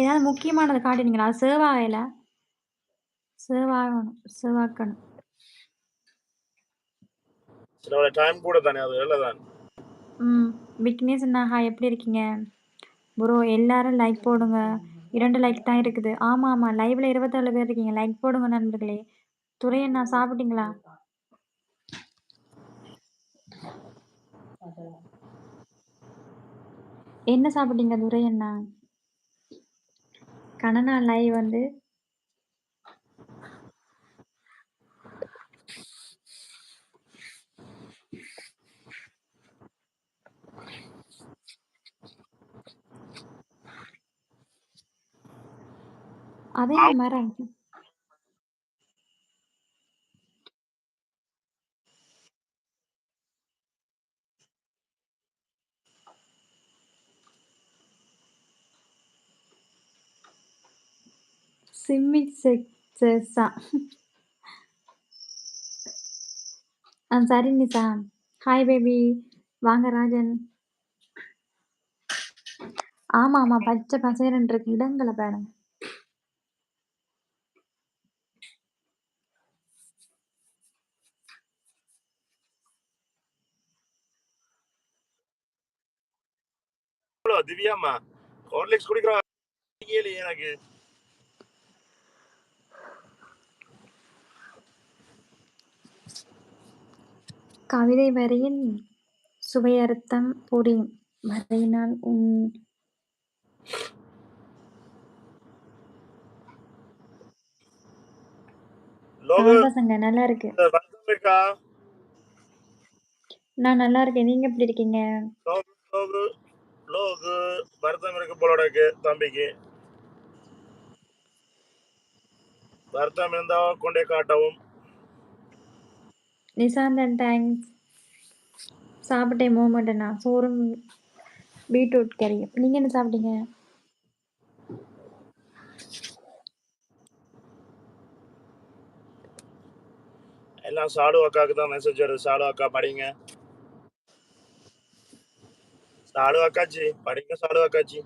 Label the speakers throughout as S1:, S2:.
S1: ஏதாவது முக்கியமானத காட்டுனீங்களா? சேவ் ஆகல. சேவ் ஆகணும். சேவ் ஆக்கணும்.
S2: சில டைம் கூட தானே அது வேலை தான்.
S1: விக்னேஷ் அண்ணா ஹாய் எப்படி இருக்கீங்க? ப்ரோ எல்லாரும் லைக் போடுங்க. 2 லைக் தான் இருக்குது. ஆமா, ஆமா. லைவ்ல 27 பேர் இருக்கீங்க. லைக் போடுங்க நண்பர்களே. துரை அண்ணா சாப்பிட்டீங்களா? என்ன சாப்பிட்டீங்க துரை அண்ணா? கனனா லைவ் வந்து அதே மரம். சிம்மிக் செக்ஸா சரி நிசா. Hi baby. வாங்க ராஜன். ஆமா, ஆமா. பச்சை பசேல்ன்னு இருக்கு. இடங்கள பாருங்க.
S2: திவ்யாமா ஹார்லிக்ஸ் குடிக்கிறா எனக்கு.
S1: கவிதை வரியின் சுவையர்த்தம் புரியும் வரையினால் பசங்க நல்லா இருக்கு. நான் நல்லா இருக்கேன். நீங்க எப்படி இருக்கீங்க?
S2: வருத்தம் இருக்கு போல இருக்கு தம்பிக்கு. வருத்தம் இருந்தா கொண்டே காட்டவும்.
S1: நிசாந்தன் தேங்க்ஸ். சாப்பிட்டேன் மூமெண்ட்னா சோறும் பீட்ரூட் கறியும். நீங்க என்ன சாப்பிட்டீங்க?
S2: எல்லாம் சாடு அக்காவுக்கு தான் மெசேஜ் வருது. சாடு அக்கா படிங்க. சாடு அக்காச்சி படிங்க. சாடு அக்காச்சி.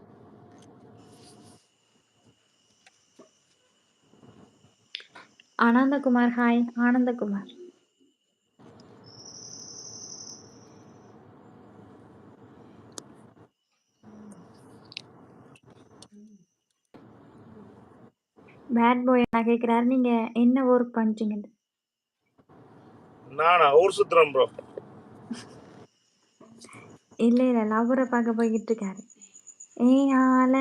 S1: Anandakumar hi. Anandakumar bad boy என்ன கேட்குறாரு, நீங்க என்ன ஒர்க் பண்றீங்க?
S2: நானா ஊர் சுத்துறேன் ப்ரோ.
S1: இல்ல இல்ல லவ்வரை பார்க்க போய்கிட்டு இருக்காரு. ஆள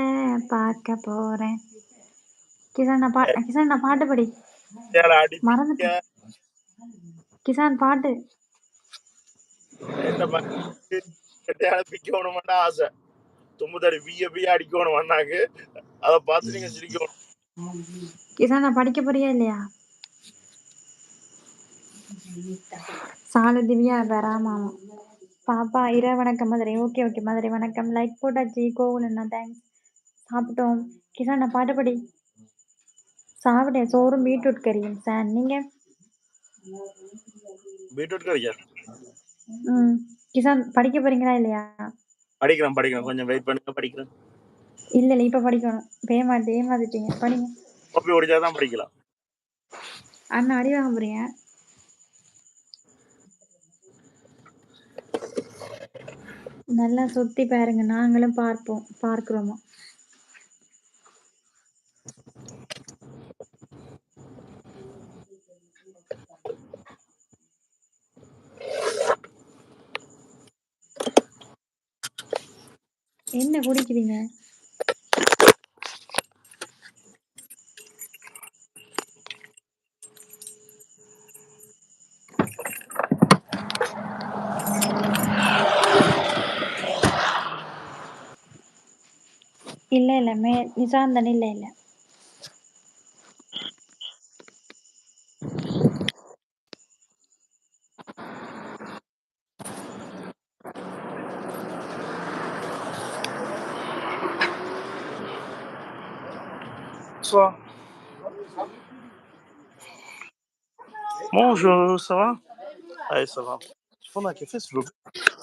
S1: பார்க்க போறேன். கிசான் நான் பாட்டு படி. மறந்துட்டேன். கிசான் பாட்டு
S2: பிக்கணும்னா ஆசை. தும்புதடி பிய அடிக்கணும் அண்ணாக்கு. அதை பார்த்து நீங்க சிரிக்கணும்.
S1: கிசான் நான் படிக்க போறியா இல்லையா? சாலு திவ்யா வராமா பாப்பா இரா வணக்கம் மதுரை. ஓகே ஓகே மதுரை வணக்கம். லைக் போட்டாச்சு. கோவில் என்ன தேங்க்ஸ். சாப்பிட்டோம். கிசான் நான் பாட்டு படி. சாப்பிட்டேன் சோறும் பீட்ரூட் கறியும். சார் நீங்க?
S2: பீட்ரூட் கறியா?
S1: கிசான் படிக்க போறீங்களா இல்லையா?
S2: படிக்கிறேன் கொஞ்சம் வெயிட் பண்ணுங்க. படிக்கிறேன்.
S1: இல்ல இல்ல இப்ப படிக்கணும். ஏமாத்திட்டீங்க. படிங்க.
S2: காப்பி குடிச்சாதான் படிக்கலாம்.
S1: அண்ணா அடி வாங்க போறீங்க. நல்லா சுத்தி பாருங்க. நாங்களும் பார்க்கிறோமா. என்ன குடிக்கிறீங்க? இல்ல இல்ல நிசாந்தன் இல்ல இல்ல.
S2: Bonjour, ça va? Allez, ça va. Je prends un café, s'il vous plaît.